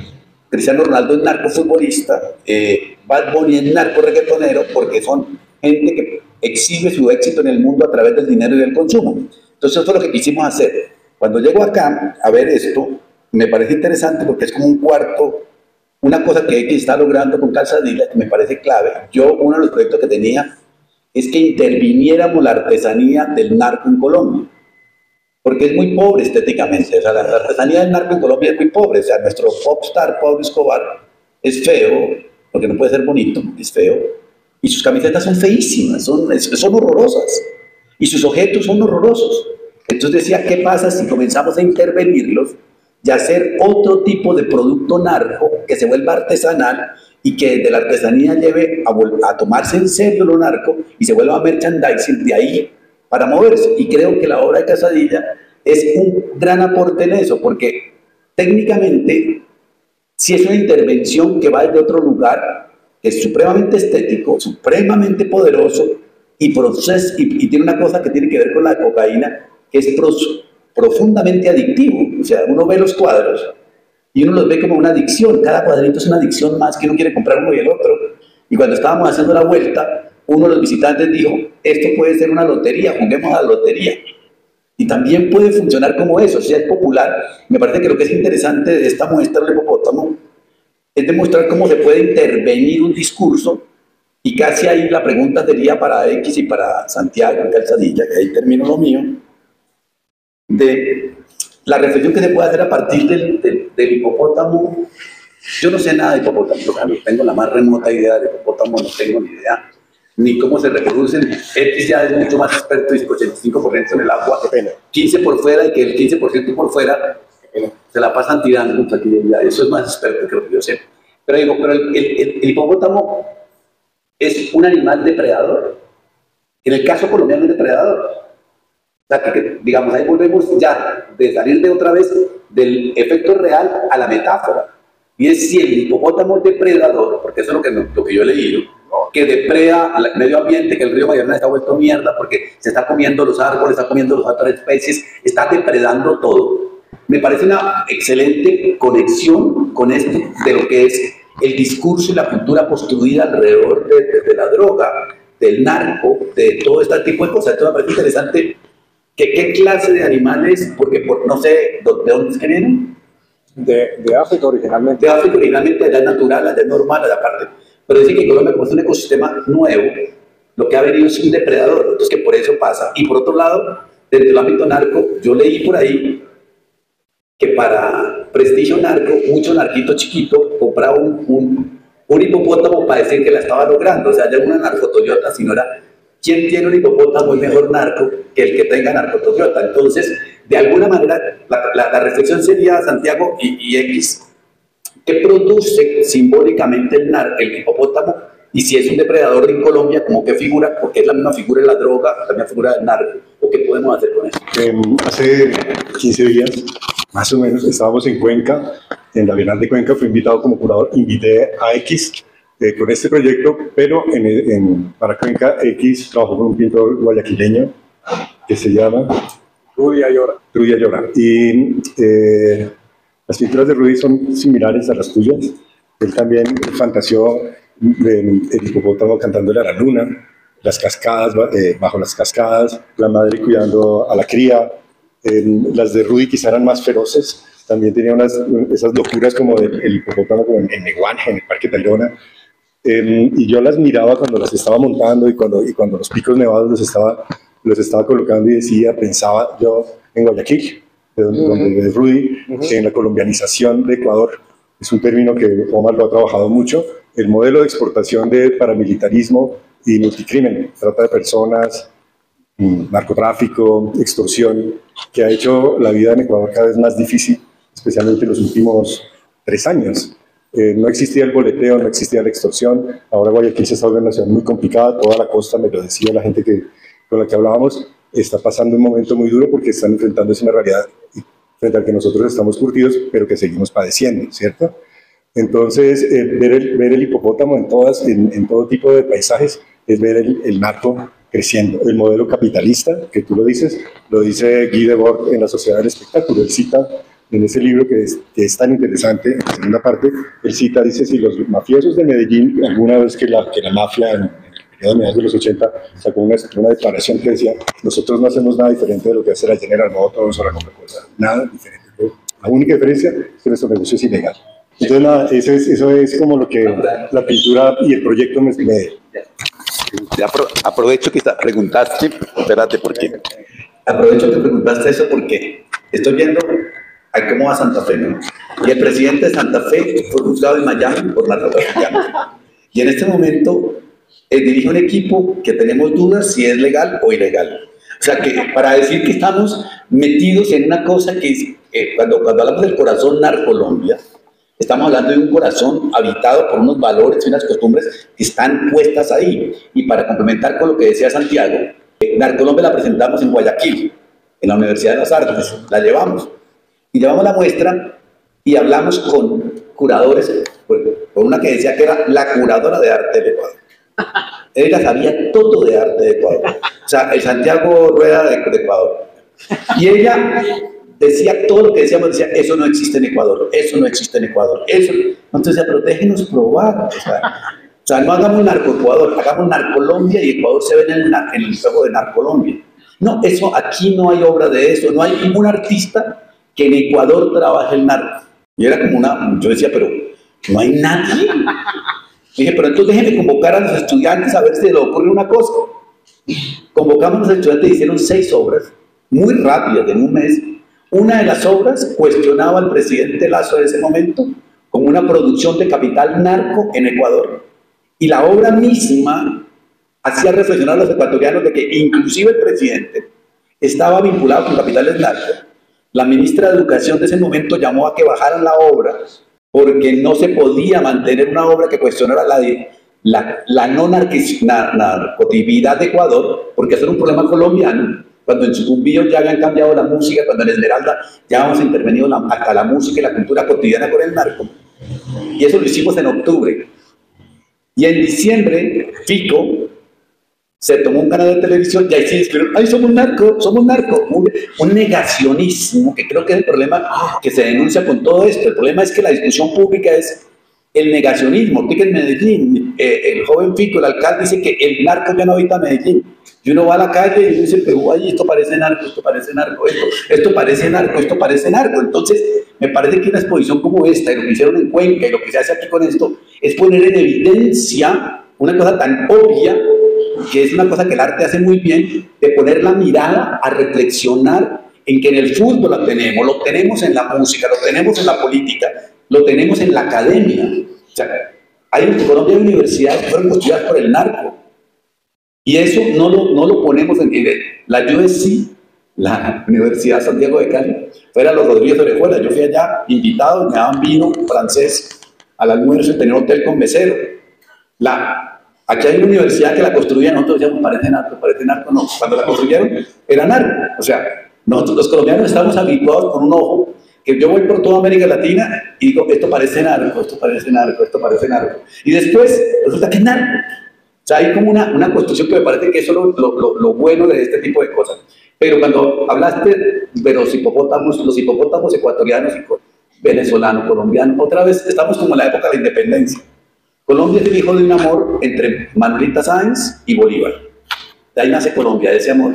Speaker 1: Cristiano Ronaldo es narcofutbolista, Bad Bunny es narco-reggaetonero, porque son gente que exhibe su éxito en el mundo a través del dinero y del consumo. Entonces eso fue lo que quisimos hacer. Cuando llego acá a ver esto, me parece interesante porque es como un cuarto, una cosa que X está logrando con Calzadilla, que me parece clave. Uno de los proyectos que tenía es que interviniéramos la artesanía del narco en Colombia, porque es muy pobre estéticamente. O sea, la artesanía del narco en Colombia es muy pobre. O sea, nuestro popstar Pablo Escobar es feo, porque no puede ser bonito, es feo, y sus camisetas son feísimas, son horrorosas, y sus objetos son horrorosos. Entonces decía, ¿qué pasa si comenzamos a intervenirlos y a hacer otro tipo de producto narco que se vuelva artesanal y que de la artesanía lleve a tomarse en serio lo narco y se vuelva merchandising de ahí para moverse? Y creo que la obra de Calzadilla es un gran aporte en eso, porque técnicamente sí es una intervención que va desde otro lugar, que es supremamente estético, supremamente poderoso y tiene una cosa que tiene que ver con la cocaína, que es profundamente adictivo. O sea, uno ve los cuadros y uno los ve como una adicción. Cada cuadrito es una adicción más que uno quiere comprar uno y el otro. Y cuando estábamos haciendo la vuelta, uno de los visitantes dijo, esto puede ser una lotería, juguemos a la lotería. Y también puede funcionar como eso, o sea, es popular. Me parece que lo que es interesante de esta muestra del hipopótamo es demostrar cómo se puede intervenir un discurso, y casi ahí la pregunta sería para X y para Santiago en Calzadilla, que ahí termino lo mío, de la reflexión que se puede hacer a partir del hipopótamo. Yo no sé nada de hipopótamo, no tengo la más remota idea de hipopótamo, no tengo ni idea, ni cómo se reproducen. X ya es mucho más experto, dice 85% en el agua, 15 por fuera, y que el 15% por fuera se la pasan tirando, ya, eso es más experto que lo que yo sé. Pero digo, el hipopótamo es un animal depredador. En el caso colombiano es depredador. O sea, que digamos, ahí volvemos ya de salir de otra vez del efecto real a la metáfora. Y es si el hipopótamo es depredador, porque eso es lo que yo he leído, que depreda al medio ambiente, que el río Magdalena está vuelto mierda porque se está comiendo los árboles, está comiendo las otras especies, está depredando todo. Me parece una excelente conexión con esto de lo que es el discurso y la cultura construida alrededor de la droga, del narco, de todo este tipo de cosas. Entonces me parece interesante que qué clase de animales, porque no sé de dónde es que vienen.
Speaker 2: De África originalmente.
Speaker 1: De África originalmente, allá es natural, allá es normal, allá aparte. Pero dice que Colombia, como es un ecosistema nuevo, lo que ha venido es un depredador, entonces que por eso pasa. Y por otro lado, dentro del ámbito narco, yo leí por ahí que para prestigio narco, mucho narquito chiquito compraba un hipopótamo para decir que la estaba logrando. O sea, ya una narcotoyota, sino era quién tiene un hipopótamo es mejor narco que el que tenga narcotoyota. Entonces, de alguna manera, la reflexión sería, Santiago y X, ¿qué produce simbólicamente el hipopótamo? Y si es un depredador en Colombia, ¿cómo qué figura? Porque es la misma figura de la droga, la misma figura del narco. ¿O qué podemos hacer con eso?
Speaker 4: Hace 15 días, más o menos, estábamos en Cuenca, en la Bienal de Cuenca, fui invitado como curador, invité a X con este proyecto, pero para Cuenca X trabajó con un pintor guayaquileño que se llama
Speaker 2: Rudy Ayora.
Speaker 4: Rudy Ayora. Y las pinturas de Rudy son similares a las tuyas. Él también fantaseó el hipopótamo cantándole a la luna, las cascadas, bajo las cascadas, la madre cuidando a la cría. Las de Rudy quizá eran más feroces, también tenía esas locuras como el hipopótamo como en Neguanja, en el Parque Tayrona. Y yo las miraba cuando las estaba montando y cuando los picos nevados los estaba colocando y pensaba yo en Guayaquil, donde Rudy, en la colombianización de Ecuador. Es un término que Omar lo ha trabajado mucho. El modelo de exportación de paramilitarismo y multicrimen, trata de personas, narcotráfico, extorsión, que ha hecho la vida en Ecuador cada vez más difícil, especialmente en los últimos 3 años. No existía el boleteo, no existía la extorsión. Ahora Guayaquil se está volviendo una ciudad muy complicada. Toda la costa, me lo decía la gente con la que hablábamos, está pasando un momento muy duro porque están enfrentándose a una realidad frente al que nosotros estamos curtidos, pero que seguimos padeciendo, ¿cierto? Entonces, ver el hipopótamo en todo tipo de paisajes es ver el narco creciendo. El modelo capitalista, que tú lo dice Guy Debord en La Sociedad del Espectáculo. Él cita en ese libro que es tan interesante, en la segunda parte, él cita, dice, si los mafiosos de Medellín, alguna vez que la mafia en el periodo de mediados de los 80 sacó una declaración que decía, nosotros no hacemos nada diferente de lo que hace la General Motors o la Coca-Cola, nada diferente. La única diferencia es que nuestro negocio es ilegal. Entonces, nada, eso es como lo que la pintura y el proyecto me
Speaker 1: Aprovecho que preguntaste, espérate, porque aprovecho que preguntaste eso porque estoy viendo a cómo va Santa Fe, ¿no? Y el presidente de Santa Fe fue juzgado en Miami por narcotraficante. Y en este momento dirige un equipo que tenemos dudas si es legal o ilegal. O sea, que para decir que estamos metidos en una cosa que es, cuando hablamos del corazón Narcolombia, estamos hablando de un corazón habitado por unos valores y unas costumbres que están puestas ahí. Y para complementar con lo que decía Santiago, Narcolombia la presentamos en Guayaquil, en la Universidad de las Artes, la llevamos. Y llevamos la muestra y hablamos con curadores, con una que decía que era la curadora de arte del Ecuador. Ella sabía todo de arte de Ecuador. O sea, el Santiago Rueda de Ecuador. Y ella decía todo lo que decíamos, decía, eso no existe en Ecuador, eso no existe en Ecuador, eso. Entonces, pero déjenos probar. O sea, no hagamos narco-Ecuador, hagamos Narcolombia y Ecuador se ve en el juego de Narcolombia. No, eso, aquí no hay obra de eso, no hay ningún artista que en Ecuador trabaje el narco. Y era como yo decía, pero no hay nadie. Dije, pero entonces déjenme convocar a los estudiantes a ver si les ocurre una cosa. Convocamos a los estudiantes y hicieron 6 obras, muy rápidas, en un mes. Una de las obras cuestionaba al presidente Lazo en ese momento como una producción de capital narco en Ecuador. Y la obra misma hacía reflexionar a los ecuatorianos de que inclusive el presidente estaba vinculado con capitales narcos. La ministra de Educación de ese momento llamó a que bajaran la obra porque no se podía mantener una obra que cuestionara la no narcotividad de Ecuador, porque eso era un problema colombiano. Cuando en Sucumbío ya habían cambiado la música, cuando en Esmeralda ya habíamos intervenido hasta la música y la cultura cotidiana con el narco. Y eso lo hicimos en octubre. Y en diciembre, Fico se tomó un canal de televisión y ahí sí dijeron, ¡ay, somos narco! Un negacionismo, que creo que es el problema que se denuncia con todo esto. El problema es que la discusión pública es el negacionismo. Que en Medellín, el joven Fico, el alcalde, dice que el narco ya no habita Medellín. Y uno va a la calle y dice, pero ay, esto parece narco, esto parece narco, esto parece narco, esto parece narco. Entonces, me parece que una exposición como esta, y lo que hicieron en Cuenca, y lo que se hace aquí con esto, es poner en evidencia una cosa tan obvia, que es una cosa que el arte hace muy bien, de poner la mirada a reflexionar en que en el fútbol lo tenemos en la música, lo tenemos en la política, lo tenemos en la academia. O sea, en Colombia hay universidades que fueron construidas por el narco. Y eso no lo ponemos en la USC, la Universidad Santiago de Cali, fuera los Rodríguez Orejuela. Yo fui allá invitado, me daban vino francés al almuerzo y tenía un hotel con mesero. Aquí hay una universidad que la construían, nosotros decíamos, parece narco, no. Cuando la construyeron, era narco. O sea, nosotros los colombianos estamos habituados con un ojo que yo voy por toda América Latina y digo, esto parece narco, esto parece narco, esto parece narco. Y después resulta que es narco. O sea, hay como una construcción que me parece que eso es lo bueno de este tipo de cosas. Pero cuando hablaste de los hipopótamos ecuatorianos y venezolanos, colombianos, otra vez estamos como en la época de la independencia. Colombia es el hijo de un amor entre Manuelita Sáenz y Bolívar. De ahí nace Colombia, de ese amor.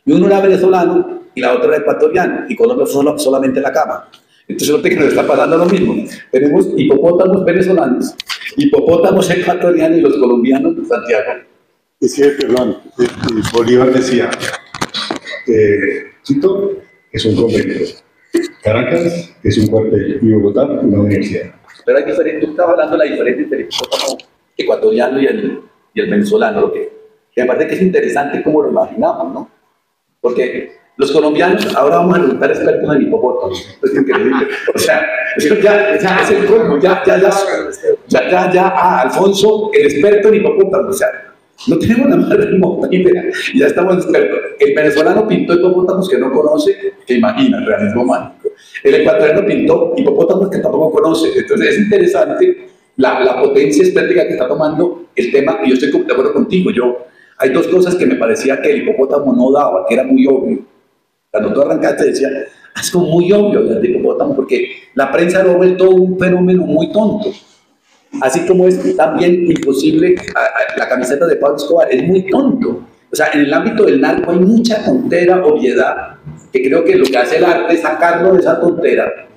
Speaker 1: Y uno era venezolano y la otra era ecuatoriana, y Colombia solamente la cama. Entonces, no te que nos está pasando lo mismo. Tenemos hipopótamos venezolanos, hipopótamos ecuatorianos y los colombianos de Santiago.
Speaker 4: Es que, perdón, Bolívar decía, Quito es un convento, Caracas es un cuartel y Bogotá una universidad.
Speaker 1: Pero hay diferente, tú estabas hablando de la diferencia entre el hipopótamo ecuatoriano y el venezolano, lo que me parece que es interesante cómo lo imaginamos, ¿no? Porque los colombianos ahora vamos a resultar expertos en hipopótamos. Es increíble. O sea, ya es el colmo, Alfonso, el experto en hipopótamos. O sea, no tenemos la más remota idea y ya estamos expertos. El venezolano pintó hipopótamos que no conoce, que imagina, realismo mágico. El ecuatoriano pintó hipopótamos que tampoco conoce. Entonces es interesante la potencia estética que está tomando el tema, y yo estoy de acuerdo contigo. Hay dos cosas que me parecía que el hipopótamo no daba, que era muy obvio. Cuando tú arrancaste decía, es como muy obvio el hipopótamo, porque la prensa lo ha vuelto un fenómeno muy tonto. Así como es también imposible, la camiseta de Pablo Escobar es muy tonto. O sea, en el ámbito del narco hay mucha tontera, obviedad, que creo que lo que hace el arte es sacarlo de esa tontera,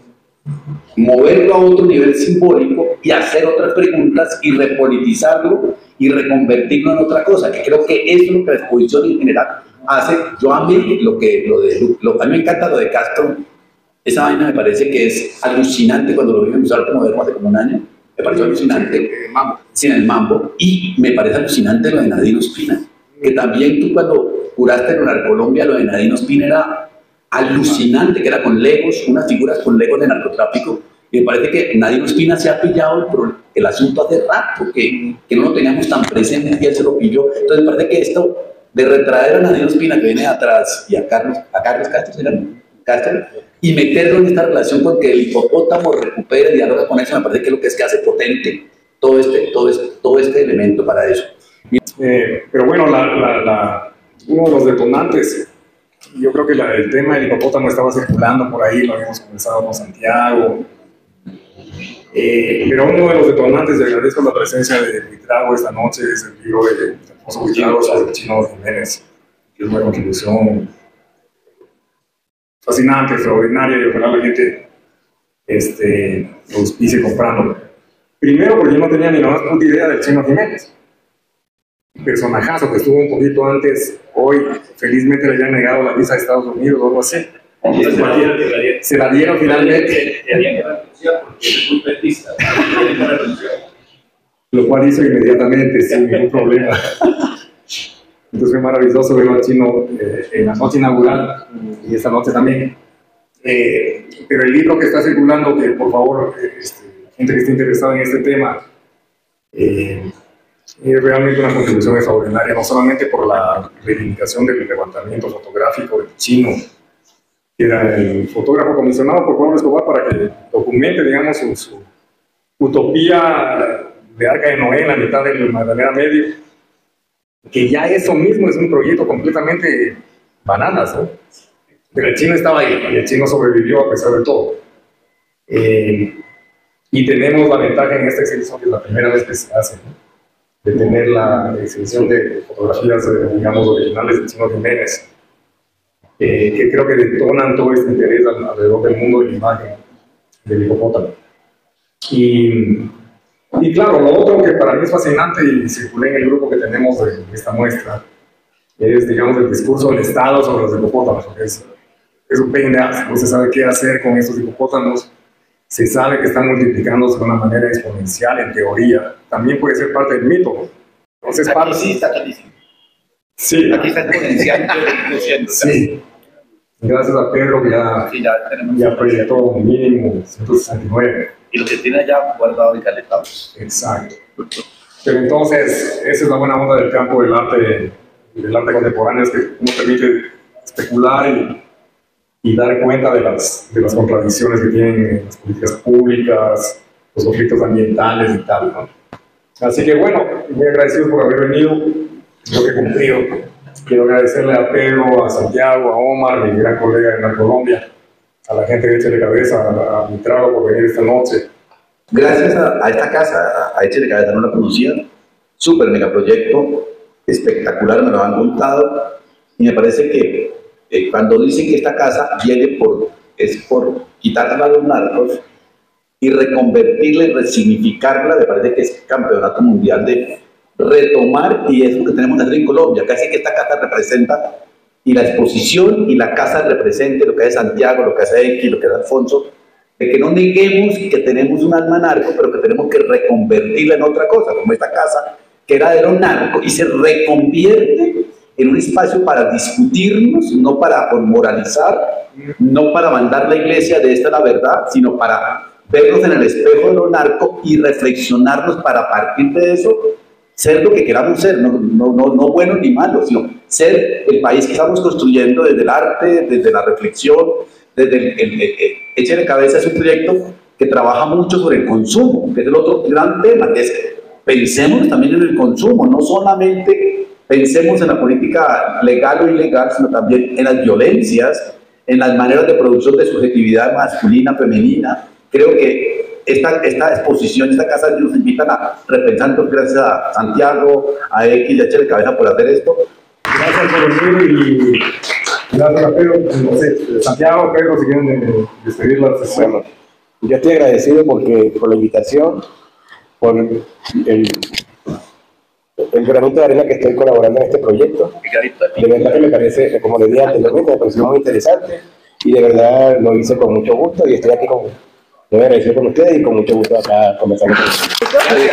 Speaker 1: moverlo a otro nivel simbólico y hacer otras preguntas y repolitizarlo y reconvertirlo en otra cosa, que creo que eso es lo que la exposición en general hace. Yo a mí a mí me encanta lo de Castro. Esa vaina me parece que es alucinante. Cuando lo vi en Museo Moderno hace como un año, me pareció alucinante sin el mambo, y me parece alucinante lo de Nadine Ospina, que también tú cuando curaste en Colombia, lo de Nadine Ospina era alucinante, que era con legos, unas figuras con legos de narcotráfico, y me parece que Nadine Ospina se ha pillado el asunto hace rato, que no lo teníamos tan presente y él se lo pilló. Entonces me parece que esto de retraer a Nadine Ospina, que viene de atrás, y a Carlos Castro, y meterlo en esta relación con que el hipopótamo recupere y dialoga con eso, me parece que es lo que hace potente todo este elemento para eso.
Speaker 3: Pero bueno, uno de los detonantes, yo creo que el tema del hipopótamo estaba circulando por ahí, lo habíamos conversado con Santiago. Pero uno de los detonantes, y agradezco la presencia de Buitrago esta noche, es el libro de Alfonso Buitrago sobre el Chino Jiménez, que es una contribución fascinante, extraordinaria, y ojalá la gente lo auspicie comprándolo. Primero, porque yo no tenía ni la más puta idea del Chino Jiménez. Personajazo que estuvo un poquito antes, hoy felizmente le habían negado la visa a Estados Unidos o algo así. Se la dieron finalmente. Lo cual hizo inmediatamente, sin ningún problema. Entonces fue maravilloso verlo al Chino en la noche inaugural y esta noche también. Pero el libro que está circulando, que por favor, la gente que esté interesada en este tema, es realmente una contribución extraordinaria, no solamente por la reivindicación del levantamiento fotográfico del Chino, que era el fotógrafo comisionado por Pablo Escobar para que documente, digamos, su utopía de Arca de Noé en la mitad del Magdalena Medio, que ya eso mismo es un proyecto completamente bananas, ¿no? Pero el Chino estaba ahí y el Chino sobrevivió a pesar de todo. Y tenemos la ventaja en esta exhibición, que es la primera vez que se hace, ¿no?, de tener la exhibición de fotografías, digamos, originales de Chino Jiménez, que creo que detonan todo este interés alrededor del mundo de la imagen del hipopótamo. Y claro, lo otro que para mí es fascinante, y circulé en el grupo que tenemos de esta muestra, es, digamos, el discurso del Estado sobre los hipopótamos, porque es un pain in the ass. No se sabe qué hacer con estos hipopótamos. Se sabe que están multiplicándose de una manera exponencial, en teoría. También puede ser parte del mito, ¿no? Entonces,
Speaker 1: aquí sí está clarísimo.
Speaker 3: Sí.
Speaker 1: Aquí está exponencial.
Speaker 3: Sí. Gracias a Pedro, que ya proyectó un mínimo 169.
Speaker 1: Y lo que tiene allá guardado y calentado.
Speaker 3: Exacto. Pero entonces, esa es la buena onda del campo del arte contemporáneo, es que uno permite especular y dar cuenta de las contradicciones que tienen las políticas públicas, los conflictos ambientales y tal, ¿no? Así que bueno, muy agradecido por haber venido, creo que he cumplido. Quiero agradecerle a Pedro, a Santiago, a Omar, mi gran colega en Colombia, a la gente de Échele Cabeza, a Mitrago por venir esta noche.
Speaker 1: Gracias a esta casa, a Échele Cabeza, no la conocía, súper mega proyecto, espectacular, me lo han contado, y me parece que cuando dicen que esta casa viene es por quitarla a los narcos y reconvertirla y resignificarla, me parece que es campeonato mundial de retomar, y es lo que tenemos que hacer en Colombia. Casi que esta casa representa, y la exposición y la casa represente lo que es Santiago, lo que es X, lo que es Alfonso, de que no neguemos que tenemos un alma narco, pero que tenemos que reconvertirla en otra cosa, como esta casa que era de los narcos y se reconvierte en un espacio para discutirnos, no para moralizar, no para mandar la iglesia de esta la verdad, sino para vernos en el espejo de los narcos y reflexionarnos para a partir de eso ser lo que queramos ser, no buenos ni malos, sino ser el país que estamos construyendo desde el arte, desde la reflexión, desde Échele Cabeza. Es un proyecto que trabaja mucho sobre el consumo, que es el otro gran tema, que es pensemos también en el consumo, no solamente pensemos en la política legal o ilegal, sino también en las violencias, en las maneras de producción de subjetividad masculina, femenina. Creo que esta exposición, esta casa nos invitan a repensar. Entonces, gracias a Santiago, a X y a Échele Cabeza por hacer esto.
Speaker 3: Gracias por venir y gracias a Pedro. No sé, Santiago, Pedro, si quieren despedir la sesión.
Speaker 2: Bueno, yo estoy agradecido por la invitación, por el granito de arena que estoy colaborando en este proyecto. De verdad que me parece, como le dije anteriormente, me pareció muy interesante y de verdad lo hice con mucho gusto y estoy aquí muy agradecido con ustedes y con mucho gusto acá conversando con ustedes.